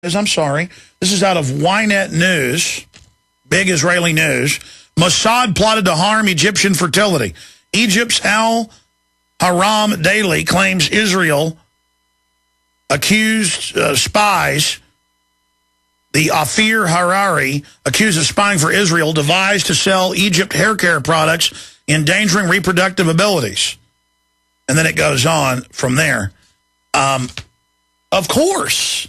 I'm sorry. This is out of Ynet News, big Israeli news. Mossad plotted to harm Egyptian fertility. Egypt's Al-Haram Daily claims Israel accused spies. The Afir Harari, accused of spying for Israel, devised to sell Egypt hair care products, endangering reproductive abilities. And then it goes on from there. Of course.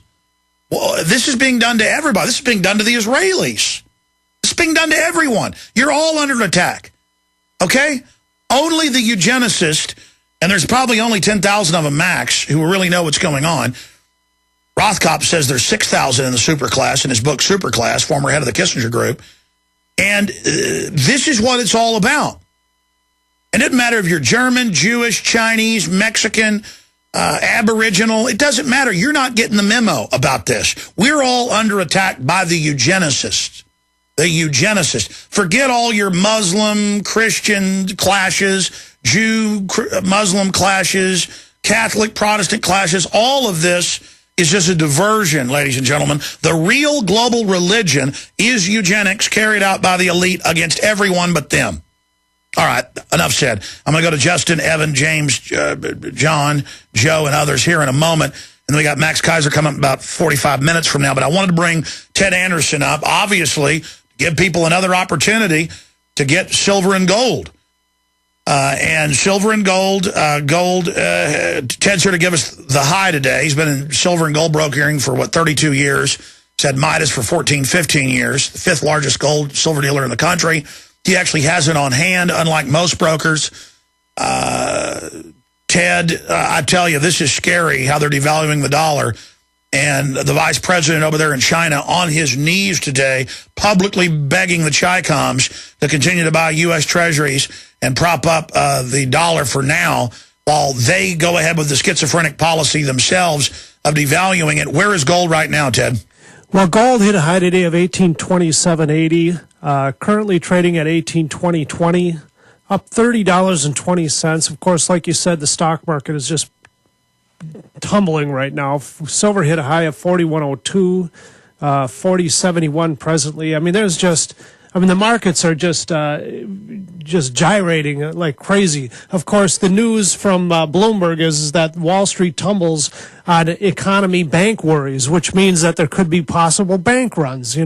Well, this is being done to everybody. This is being done to the Israelis. This is being done to everyone. You're all under attack. Okay? Only the eugenicists, and there's probably only 10,000 of them max who really know what's going on. Rothkopf says there's 6,000 in the superclass, in his book Superclass, former head of the Kissinger Group. And this is what it's all about. It doesn't matter if you're German, Jewish, Chinese, Mexican, Aboriginal. It doesn't matter. You're not getting the memo about this. We're all under attack by the eugenicists. The eugenicists. Forget all your Muslim, Christian clashes, Jew-Muslim clashes, Catholic, Protestant clashes. All of this is just a diversion, ladies and gentlemen. The real global religion is eugenics carried out by the elite against everyone but them. All right, enough said. I'm going to go to Justin, Evan, James, John, Joe, and others here in a moment. And then we got Max Keiser coming up about 45 minutes from now. But I wanted to bring Ted Anderson up, obviously, to give people another opportunity to get silver and gold. And silver and gold, Ted's here to give us the high today. He's been in silver and gold brokering for, 32 years. He's had Midas for 14, 15 years, the fifth largest gold silver dealer in the country. He actually has it on hand, unlike most brokers. Ted, I tell you, this is scary how they're devaluing the dollar. And the vice president over there in China on his knees today, publicly begging the Chi-Coms to continue to buy U.S. treasuries and prop up the dollar for now while they go ahead with the schizophrenic policy themselves of devaluing it. Where is gold right now, Ted? Well, gold hit a high today of 1827.80, currently trading at 1820.20, up $30.20. Of course, like you said, the stock market is just tumbling right now. Silver hit a high of 41.02, 40.71 presently. I mean, the markets are just gyrating like crazy. Of course, the news from Bloomberg is that Wall Street tumbles on economy bank worries, which means that there could be possible bank runs,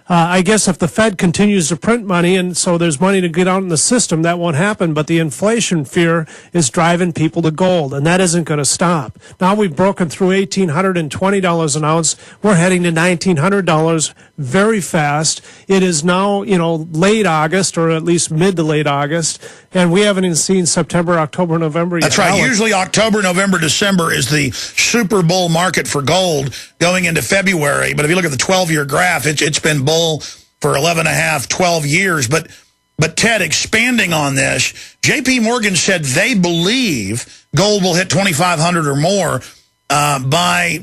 I guess if the Fed continues to print money and so there's money to get out in the system, that won't happen. But the inflation fear is driving people to gold, and that isn't going to stop. Now we've broken through $1,820 an ounce. We're heading to $1,900 very fast. It is now, late August, or at least mid to late August, and we haven't even seen September, October, November yet. That's right. Usually October, November, December is the super bull market for gold going into February. But if you look at the 12-year graph, it's been bull for 11 and a half, 12 years. But Ted, expanding on this, J.P. Morgan said they believe gold will hit 2,500 or more by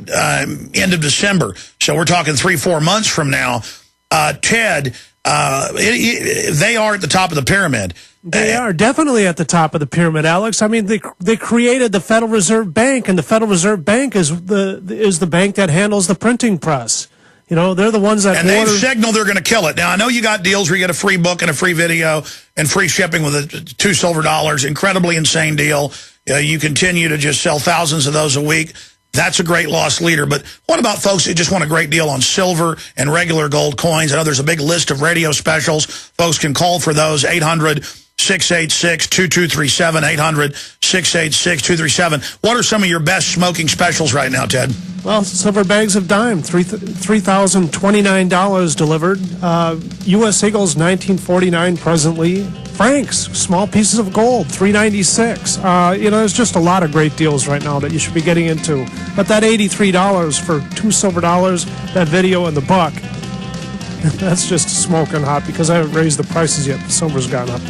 end of December. So we're talking 3-4 months from now. Ted, they are at the top of the pyramid. They are definitely at the top of the pyramid, Alex. I mean, they created the Federal Reserve Bank, and the Federal Reserve Bank is the bank that handles the printing press. They're the ones that... And they've signaled they're going to kill it. Now, I know you got deals where you get a free book and a free video and free shipping with 2 silver dollars. Incredibly insane deal. You continue to just sell thousands of those a week. That's a great loss leader. But what about folks that just want a great deal on silver and regular gold coins? I know there's a big list of radio specials. Folks can call for those, 800-686-2237, 800-686-2237. What are some of your best smoking specials right now, Ted? Well, silver bags of dime, $3,029 delivered. U.S. Eagles, $19.49 presently. Franks, small pieces of gold, $3.96. There's just a lot of great deals right now that you should be getting into. But that $83 for 2 silver dollars, that video and the buck, that's just smoking hot because I haven't raised the prices yet. The silver's gone up.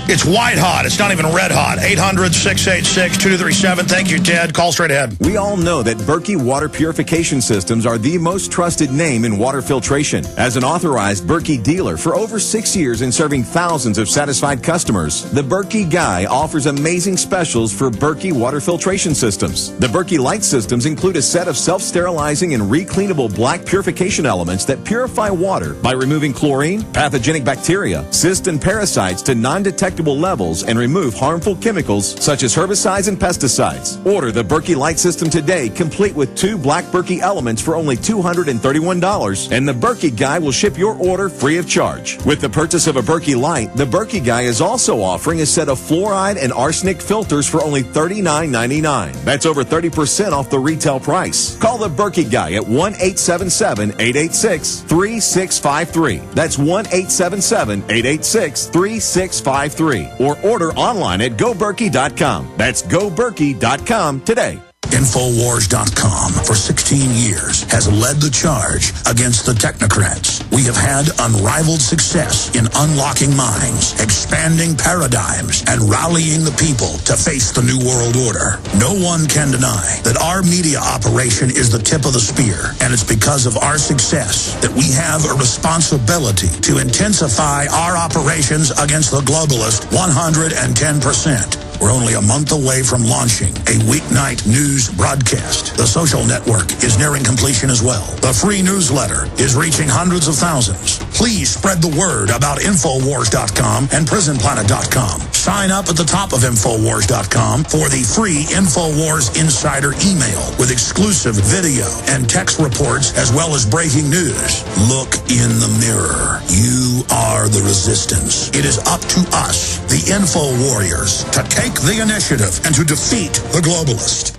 It's white hot. It's not even red hot. 800-686-2237. Thank you, Ted. Call straight ahead. We all know that Berkey water purification systems are the most trusted name in water filtration. As an authorized Berkey dealer for over 6 years and serving thousands of satisfied customers, the Berkey Guy offers amazing specials for Berkey water filtration systems. The Berkey Light systems include a set of self-sterilizing and recleanable black purification elements that purify water by removing chlorine, pathogenic bacteria, cysts, and parasites to non-detectable levels and remove harmful chemicals such as herbicides and pesticides. Order the Berkey Light system today, complete with 2 black Berkey elements for only $231, and the Berkey Guy will ship your order free of charge. With the purchase of a Berkey Light, the Berkey Guy is also offering a set of fluoride and arsenic filters for only $39.99. That's over 30% off the retail price. Call the Berkey Guy at 1-877-886-3653. That's 1-877-886-3653. Or order online at goberkey.com. That's goberkey.com today. Infowars.com for 16 years has led the charge against the technocrats. We have had unrivaled success in unlocking minds, expanding paradigms, and rallying the people to face the New World Order. No one can deny that our media operation is the tip of the spear, and it's because of our success that we have a responsibility to intensify our operations against the globalists 110%. We're only a month away from launching a weeknight news broadcast. The social network is nearing completion as well. The free newsletter is reaching hundreds of thousands. Please spread the word about Infowars.com and PrisonPlanet.com. Sign up at the top of Infowars.com for the free Infowars Insider email with exclusive video and text reports as well as breaking news. Look in the mirror. You are the resistance. It is up to us, the Info Warriors, to take the initiative and to defeat the globalist.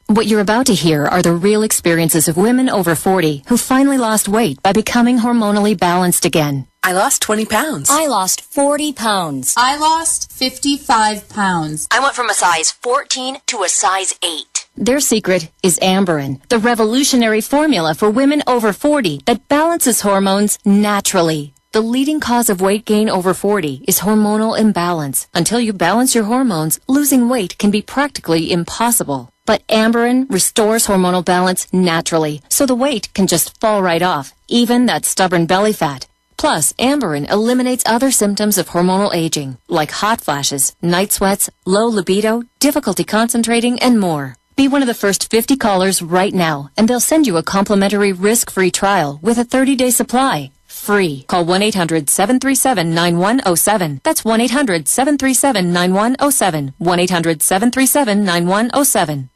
What you're about to hear are the real experiences of women over 40 who finally lost weight by becoming hormonally balanced again. I lost 20 pounds. I lost 40 pounds. I lost 55 pounds. I went from a size 14 to a size 8. Their secret is Amberin, the revolutionary formula for women over 40 that balances hormones naturally. The leading cause of weight gain over 40 is hormonal imbalance. Until you balance your hormones, losing weight can be practically impossible. But Amberin restores hormonal balance naturally, so the weight can just fall right off, even that stubborn belly fat. Plus, Amberin eliminates other symptoms of hormonal aging, like hot flashes, night sweats, low libido, difficulty concentrating, and more. Be one of the first 50 callers right now, and they'll send you a complimentary risk-free trial with a 30-day supply. Free. Call 1-800-737-9107. That's 1-800-737-9107. 1-800-737-9107.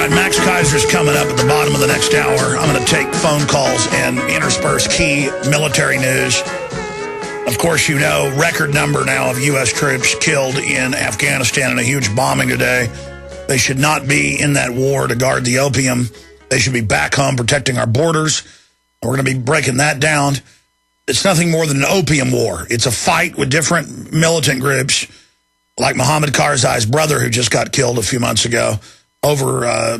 Max Keiser's coming up at the bottom of the next hour. I'm going to take phone calls and intersperse key military news. Of course, you know, record number now of U.S. troops killed in Afghanistan in a huge bombing today. They should not be in that war to guard the opium. They should be back home protecting our borders. We're going to be breaking that down. It's nothing more than an opium war. It's a fight with different militant groups, like Mohammed Karzai's brother, who just got killed a few months ago, over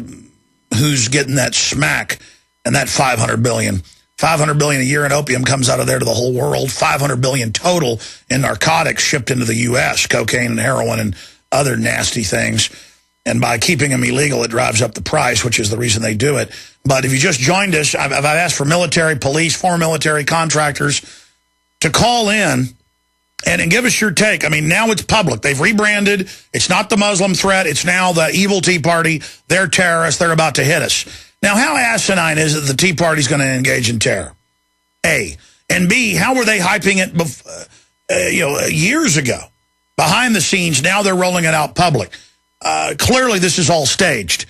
who's getting that smack and that $500 billion. $500 billion a year in opium comes out of there to the whole world. $500 billion total in narcotics shipped into the U.S., cocaine and heroin and other nasty things. And by keeping them illegal, it drives up the price, which is the reason they do it. But if you just joined us, I've asked for military, police, former military contractors to call in and give us your take. I mean, now it's public. They've rebranded. It's not the Muslim threat. It's now the evil Tea Party. They're terrorists. They're about to hit us. Now, how asinine is it the Tea Party's going to engage in terror? A. And B, how were they hyping it years ago? Behind the scenes, now they're rolling it out public. Clearly, this is all staged.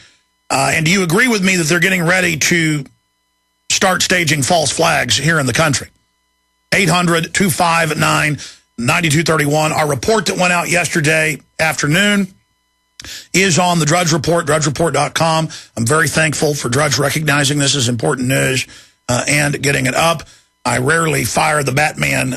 And do you agree with me that they're getting ready to start staging false flags here in the country? 800-259-9231. Our report that went out yesterday afternoon is on the Drudge Report, drudgereport.com. I'm very thankful for Drudge recognizing this as important news and getting it up. I rarely fire the Batman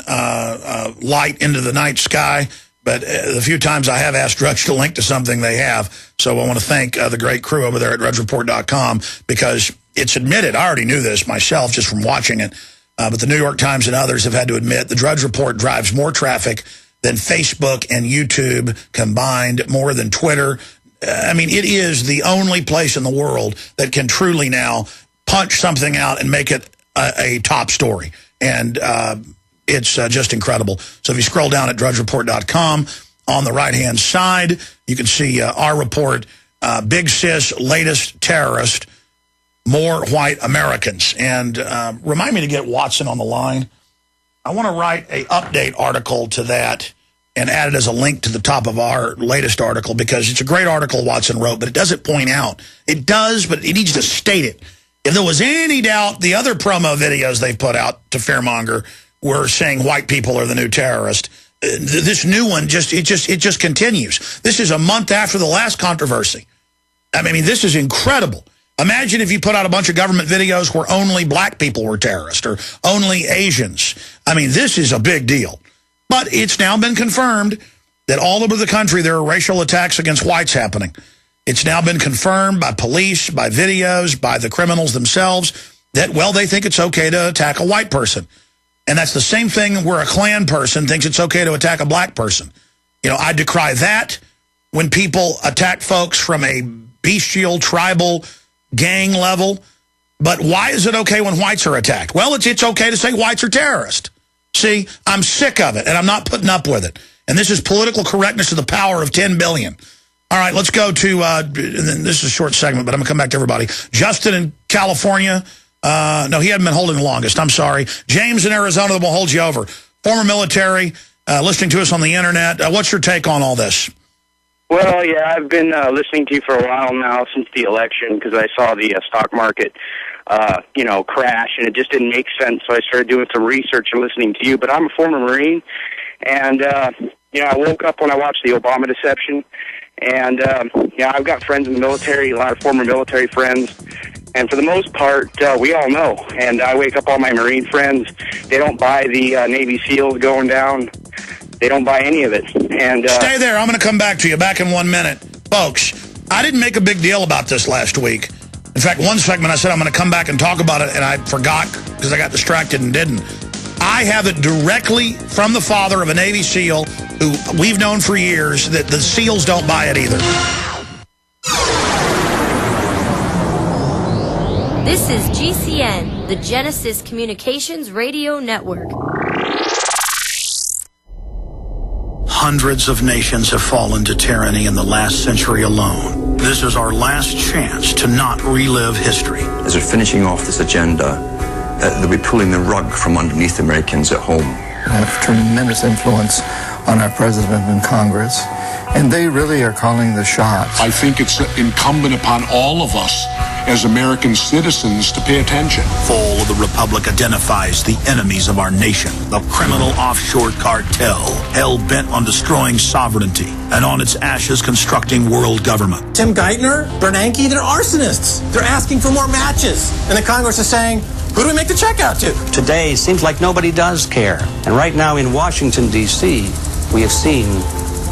light into the night sky, But the few times I have asked Drudge to link to something, they have. So I want to thank the great crew over there at drudgereport.com, because it's admitted, I already knew this myself just from watching it, but the New York Times and others have had to admit the Drudge Report drives more traffic than Facebook and YouTube combined, more than Twitter. I mean, it is the only place in the world that can truly now punch something out and make it a top story. And it's just incredible. So if you scroll down at drudgereport.com, on the right-hand side, you can see our report, Big Sis, Latest Terrorist, More White Americans. And remind me to get Watson on the line. I want to write an update article to that and add it as a link to the top of our latest article, because it's a great article Watson wrote, but it doesn't point out. It does, but it needs to state it. If there was any doubt, the other promo videos they've put out to fearmonger were saying white people are the new terrorist. This new one just continues. This is a month after the last controversy. I mean, this is incredible. Imagine if you put out a bunch of government videos where only black people were terrorists or only Asians. I mean, this is a big deal. But it's now been confirmed that all over the country there are racial attacks against whites happening. It's now been confirmed by police, by videos, by the criminals themselves that, well, they think it's okay to attack a white person. And that's the same thing where a Klan person thinks it's okay to attack a black person. You know, I decry that when people attack folks from a bestial, tribal, gang level. But why is it okay when whites are attacked? Well, it's okay to say whites are terrorists. See, I'm sick of it, and I'm not putting up with it. And this is political correctness to the power of 10 billion. All right, let's go to, this is a short segment, but I'm going to come back to everybody. Justin in California. No, he hadn't been holding the longest. I'm sorry. James in Arizona, we'll hold you over. Former military, listening to us on the internet. What's your take on all this? Well, yeah, I've been listening to you for a while now, since the election, because I saw the stock market, crash, and it just didn't make sense. So I started doing some research and listening to you. But I'm a former Marine, and, I woke up when I watched the Obama deception. And, I've got friends in the military, a lot of former military friends. And for the most part, we all know. And I wake up all my Marine friends. They don't buy the Navy SEALs going down. They don't buy any of it. And stay there. I'm going to come back to you. Back in 1 minute. Folks, I didn't make a big deal about this last week. In fact, one segment I said I'm going to come back and talk about it, and I forgot because I got distracted and didn't. I have it directly from the father of a Navy SEAL who we've known for years that the SEALs don't buy it either. This is GCN, the Genesis Communications Radio Network. Hundreds of nations have fallen to tyranny in the last century alone. This is our last chance to not relive history. As we're finishing off this agenda, they'll be pulling the rug from underneath Americans at home. I have tremendous influence on our president and Congress, and they really are calling the shots. I think it's incumbent upon all of us as American citizens to pay attention. Fall of the Republic identifies the enemies of our nation, the criminal offshore cartel, hell-bent on destroying sovereignty, and on its ashes constructing world government. Tim Geithner, Bernanke, they're arsonists. They're asking for more matches. And the Congress is saying, who do we make the check out to? Today, seems like nobody does care. And right now in Washington, D.C., we have seen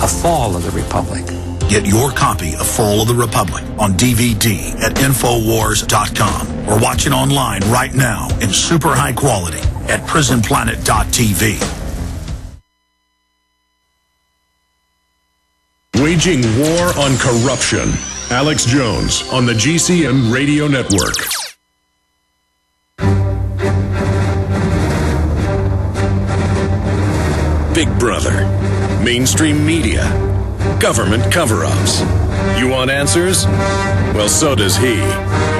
a fall of the Republic. Get your copy of Fall of the Republic on DVD at Infowars.com or watch it online right now in super high quality at PrisonPlanet.tv. Waging war on corruption. Alex Jones on the GCN Radio Network. Big Brother, mainstream media, government cover-ups. You want answers? Well, so does he.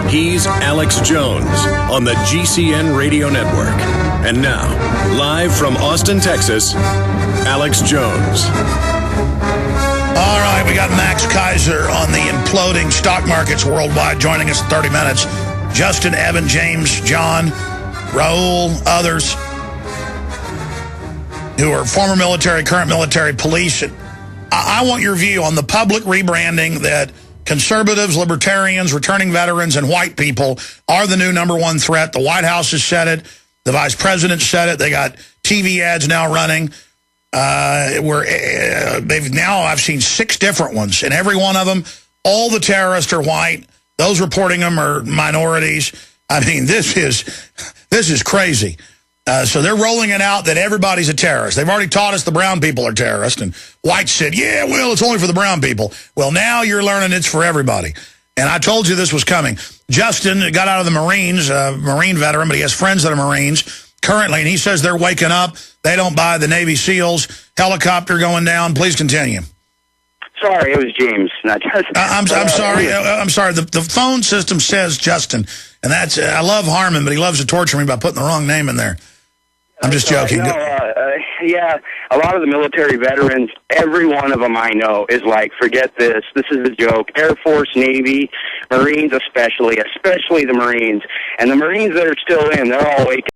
He's Alex Jones on the GCN Radio Network. And now, live from Austin, Texas, Alex Jones. All right, we got Max Keiser on the imploding stock markets worldwide joining us in 30 minutes. Justin, Evan, James, John, Raul, others who are former military, current military, police. I want your view on the public rebranding that conservatives, libertarians, returning veterans, and white people are the new #1 threat. The White House has said it. The vice president said it. They got TV ads now running. I've seen 6 different ones, and every one of them, all the terrorists are white. Those reporting them are minorities. I mean, this is crazy. So they're rolling it out that everybody's a terrorist. They've already taught us the brown people are terrorists, and whites said, yeah, well, it's only for the brown people. Well, now you're learning it's for everybody. And I told you this was coming. Justin got out of the Marines, Marine veteran, but he has friends that are Marines currently, and he says they're waking up. They don't buy the Navy SEALs. Helicopter going down. Please continue. Sorry, it was James, not Justin. I'm sorry. I'm sorry. The phone system says Justin, and that's I love Harmon, but he loves to torture me by putting the wrong name in there. I'm just joking. Yeah, a lot of the military veterans, every one of them I know is like, forget this. This is a joke. Air Force, Navy, Marines especially the Marines. And the Marines that are still in, they're all waking